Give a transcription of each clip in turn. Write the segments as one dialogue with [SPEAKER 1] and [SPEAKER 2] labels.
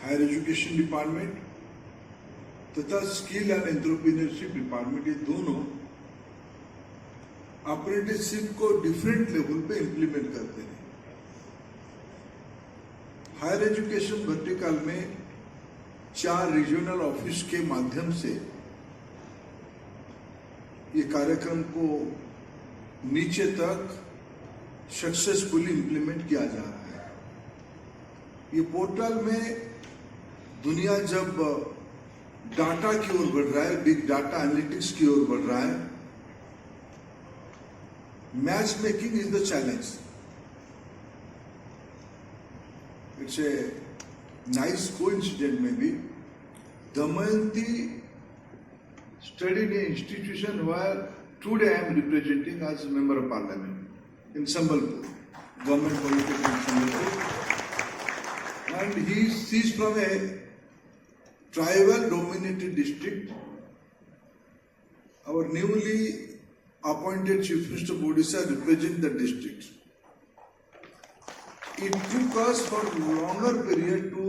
[SPEAKER 1] Higher education department तथा skill and entrepreneurship department, ये दोनों अप्रेंटिसशिप को डिफरेंट लेवल पे इंप्लीमेंट करते हैं। हायर एजुकेशन वर्टिकल में 4 रीजनल ऑफिस के माध्यम से ये कार्यक्रम को नीचे तक सक्सेसफुली इंप्लीमेंट किया जा रहा है। ये पोर्टल में दुनिया जब डाटा की ओर बढ़ रहा है, बिग डाटा एनालिटिक्स की ओर बढ़ रहा है, match making is the challenge. It's a nice coincident में भी Damayanti studied in an institution where today I am representing as a member of parliament in Sambalpur, government polytechnic Sambalpur, and he is from a tribal dominated district. Our newly appointed Chief Minister of Odisha represents the district. It took us for a longer period to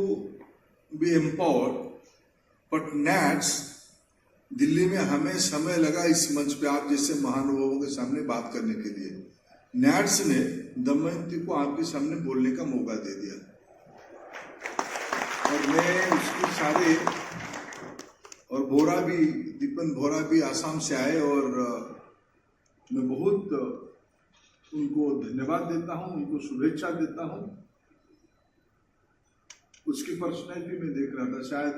[SPEAKER 1] be empowered, but NATS Delhi में हमें समय लगा इस मंच पे आप जैसे महानुभावों के सामने बात करने के लिए। नैट्स ने दमयंती को आपके सामने बोलने का मौका दे दिया और मैं उसके सारे और बोरा भी, दीपन बोरा भी आसाम से आए और मैं बहुत उनको धन्यवाद देता हूं, उनको शुभेच्छा देता हूं। उसकी पर्सनैलिटी में देख रहा था, शायद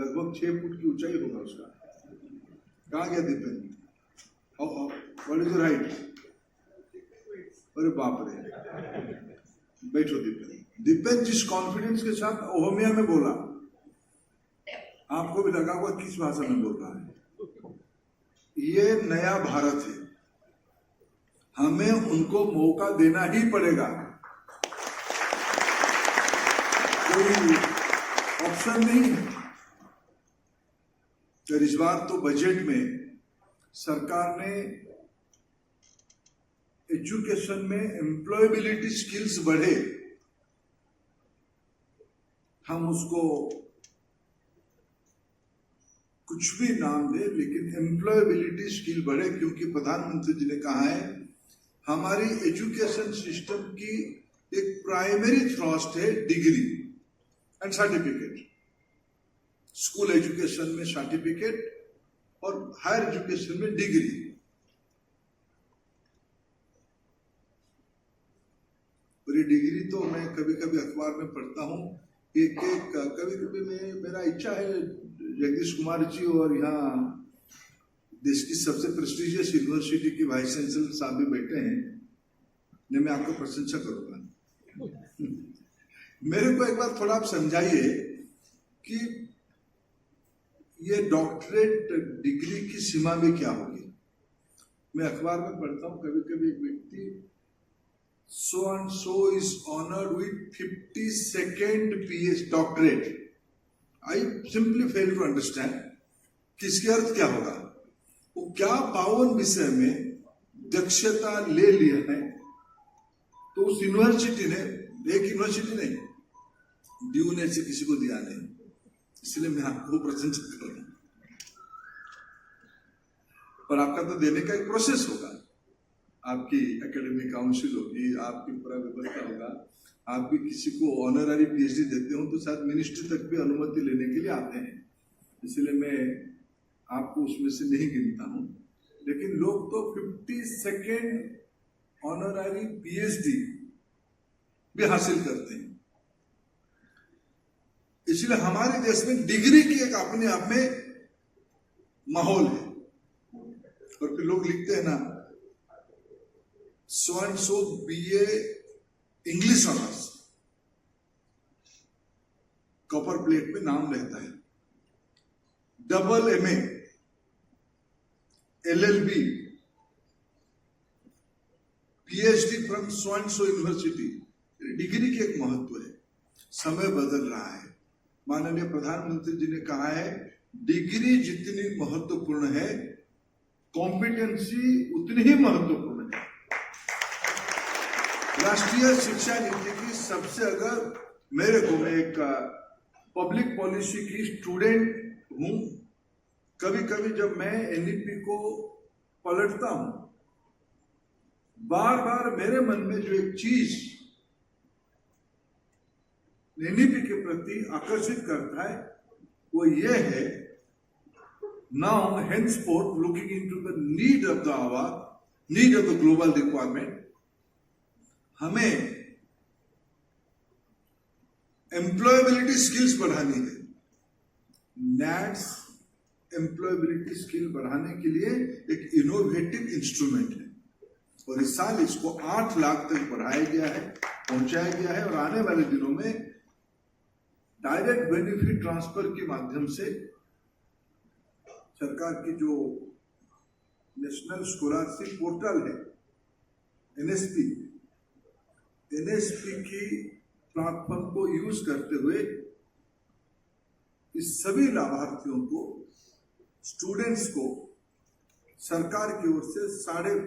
[SPEAKER 1] लगभग 6 फुट की ऊंचाई होगा उसका। कहाँ गया Deepan? What is your height? अरे बाप रे, बैठो दीपन। दीपन जिस कॉन्फिडेंस के साथ ओहमिया में बोला, आपको भी लगा हुआ किस भाषा में बोल रहा है। ये नया भारत है, हमें उनको मौका देना ही पड़ेगा, कोई ऑप्शन नहीं है। तो इस बार तो बजट में सरकार ने एजुकेशन में एम्प्लॉयबिलिटी स्किल्स बढ़े, हम उसको कुछ भी नाम दे, लेकिन एम्प्लॉयबिलिटी स्किल बढ़े, क्योंकि प्रधानमंत्री जी ने कहा है हमारी एजुकेशन सिस्टम की एक प्राइमरी थ्रस्ट है degree and certificate. School education में सर्टिफिकेट और हायर एजुकेशन में डिग्री। और ये डिग्री तो मैं कभी कभी अखबार में पढ़ता हूँ, कभी कभी मेरा इच्छा है जगदीश कुमार जी और यहाँ देश की सबसे प्रेस्टिजियस यूनिवर्सिटी की वाइस चांसलर साहब भी बैठे हैं, मैं आपको प्रशंसा करूंगा। मेरे को एक बार थोड़ा आप समझाइए कि ये डॉक्टरेट डिग्री की सीमा में क्या होगी। मैं अखबार में पढ़ता हूं, कभी कभी एक व्यक्ति so and so is honoured with 52nd PhD doctorate. I simply fail to understand कि इसके अर्थ क्या होगा। वो क्या पावन विषय में दक्षता ले लिया है, तो उस यूनिवर्सिटी ने, एक यूनिवर्सिटी नहीं, ड्यू ने से किसी को दिया नहीं, इसलिए मैं आपको प्रशंसा कर रहा हूं। पर आपका तो देने का एक प्रोसेस होगा, आपकी एकेडमिक काउंसिल होगी, आपकी पूरा व्यवस्था होगा। आप भी किसी को ऑनररी PhD देते हो तो शायद मिनिस्ट्री तक भी अनुमति लेने के लिए आते हैं, इसलिए मैं आपको उसमें से नहीं गिनता हूं। लेकिन लोग तो 52nd ऑनररी PhD भी हासिल करते हैं। इसलिए हमारे देश में डिग्री की एक अपने आप में माहौल है। और फिर लोग लिखते हैं ना, सो and so BA English honours, copper plate में नाम रहता है, MA, LLB, PhD from so and so university. Degree के एक महत्व है, समय बदल रहा है। माननीय प्रधानमंत्री जी ने कहा है डिग्री जितनी महत्वपूर्ण है, कॉम्पिटेंसी उतनी ही महत्वपूर्ण है। राष्ट्रीय शिक्षा नीति की सबसे, अगर मेरे को, मैं एक पब्लिक पॉलिसी की स्टूडेंट हूं। कभी कभी जब मैं एनईपी को पलटता हूं, बार बार मेरे मन में जो एक चीज एनईपी के प्रति आकर्षित करता है वो ये है, now henceforth looking into the need of the hour, need of the global requirement, हमें एम्प्लॉयबिलिटी स्किल्स बढ़ानी है। नैट्स एम्प्लॉयबिलिटी स्किल बढ़ाने के लिए एक इनोवेटिव इंस्ट्रूमेंट है और इस साल इसको 8 लाख तक बढ़ाया गया है, पहुंचाया गया है और आने वाले दिनों में डायरेक्ट बेनिफिट ट्रांसफर के माध्यम से सरकार की जो नेशनल स्कॉलरशिप पोर्टल है एनएसपी की प्लेटफॉर्म को यूज करते हुए इस सभी लाभार्थियों को, स्टूडेंट्स को सरकार की ओर से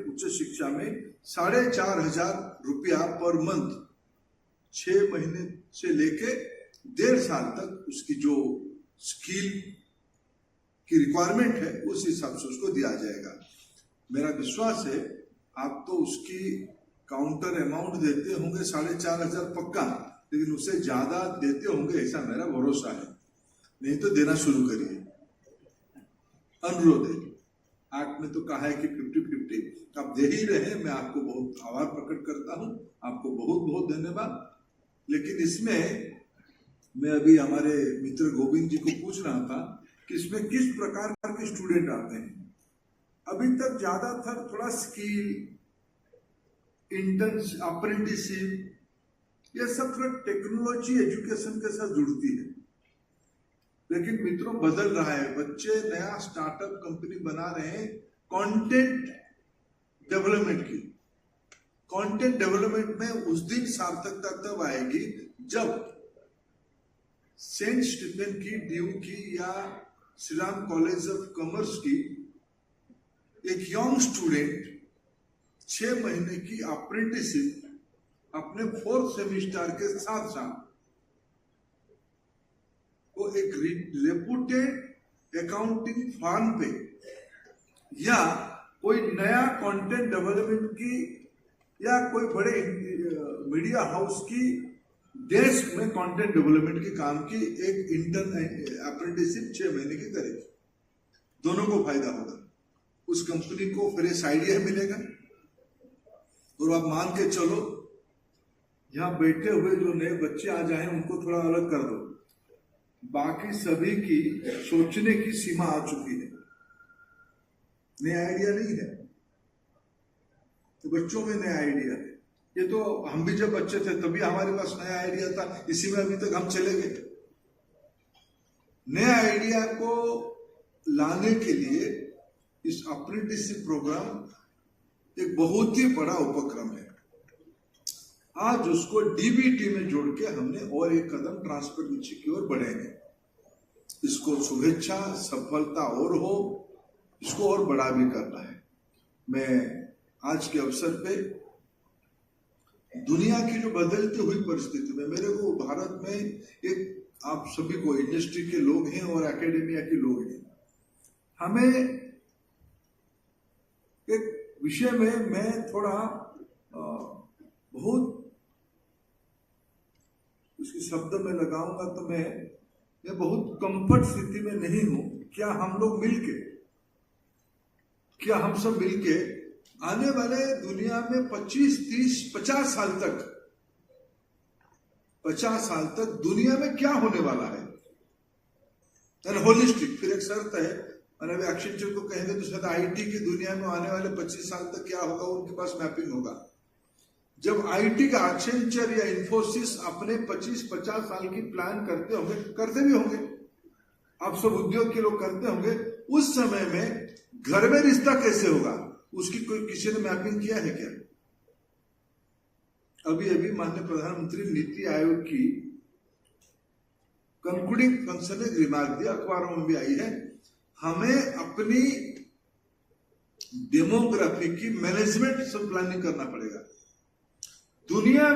[SPEAKER 1] उच्च शिक्षा में 4,500 रुपया पर मंथ 6 महीने से लेके 1.5 साल तक उसकी जो स्किल की रिक्वायरमेंट है उस हिसाब से उसको दिया जाएगा। मेरा विश्वास है आप तो उसकी काउंटर अमाउंट देते होंगे 4,500 पक्का, लेकिन उससे ज्यादा देते होंगे ऐसा मेरा भरोसा है। नहीं तो देना शुरू करिए, अनुरोध है। एक्ट में तो कहा है कि 50-50 आप दे ही रहे। मैं आपको बहुत आभार प्रकट करता हूं, आपको बहुत बहुत धन्यवाद। लेकिन इसमें मैं अभी हमारे मित्र गोविंद जी को पूछ रहा था कि इसमें किस प्रकार के स्टूडेंट आते हैं। अभी तक ज्यादातर थोड़ा स्किल, इंटर्न, अप्रेंटिसशिप, ये सब थोड़ा टेक्नोलॉजी एजुकेशन के साथ जुड़ती है। लेकिन मित्रों बदल रहा है, बच्चे नया स्टार्टअप कंपनी बना रहे हैं कंटेंट डेवलपमेंट की। कंटेंट डेवलपमेंट में उस दिन सार्थकता तब आएगी जब सेंट स्टीफन की, ड्यू की या Shri Ram college of commerce की एक यंग स्टूडेंट 6 महीने की अप्रेंटिसशिप अपने 4th सेमिस्टर के साथ साथ वो एक रेपुटेड अकाउंटिंग फर्म पे या कोई नया कंटेंट डेवलपमेंट की या कोई बड़े मीडिया हाउस की डेस्क में कंटेंट डेवलपमेंट के काम की एक इंटर्न अप्रेंटिसशिप 6 महीने की करेगी। दोनों को फायदा होगा, उस कंपनी को फ्रेश आइडिया मिलेगा और आप मान के चलो यहां बैठे हुए जो नए बच्चे आ जाए उनको थोड़ा अलग कर दो, बाकी सभी की सोचने की सीमा आ चुकी है। नया आइडिया नहीं है तो बच्चों में नया आइडिया है। ये तो हम भी जब बच्चे थे तभी हमारे पास नया आइडिया था, इसी में अभी तक हम चले गए। नया आइडिया को लाने के लिए इस अप्रेंटिसशिप प्रोग्राम एक बहुत ही बड़ा उपक्रम है। आज उसको डीबीटी में जोड़ के हमने और एक कदम ट्रांसपेरेंसी की ओर बढ़े हैं। इसको शुभेच्छा, सफलता और हो, इसको और बड़ा भी करना है। मैं आज के अवसर पे दुनिया की जो बदलती हुई परिस्थिति में मेरे को भारत में एक, आप सभी को इंडस्ट्री के लोग हैं और एकेडेमिया के लोग हैं, हमें एक विषय में मैं थोड़ा बहुत उसकी शब्द में लगाऊंगा तो मैं बहुत कंफर्ट स्थिति में नहीं हूं। क्या हम लोग मिलके, क्या हम सब मिलके आने वाले दुनिया में 25, 30, 50 साल तक दुनिया में क्या होने वाला है, होलिस्टिक। फिर एक शर्त है, मैंने एक्सेंचर को कहेंगे तो शायद आईटी की दुनिया में आने वाले 25 साल तक क्या होगा उनके पास मैपिंग होगा। जब आईटी का एक्सेंचर या इन्फोसिस अपने 25-50 साल की प्लान करते होंगे, करते भी होंगे, आप सब उद्योग के लोग करते होंगे, उस समय में घर में रिश्ता कैसे होगा उसकी कोई किसी ने मैपिंग किया है क्या? अभी अभी माननीय प्रधानमंत्री नीति आयोग की कंक्लूडिंग फंक्शन ने रिमार्क दिया, अखबारों में भी आई है, हमें अपनी डेमोग्राफी की मैनेजमेंट सब प्लानिंग करना पड़ेगा। दुनिया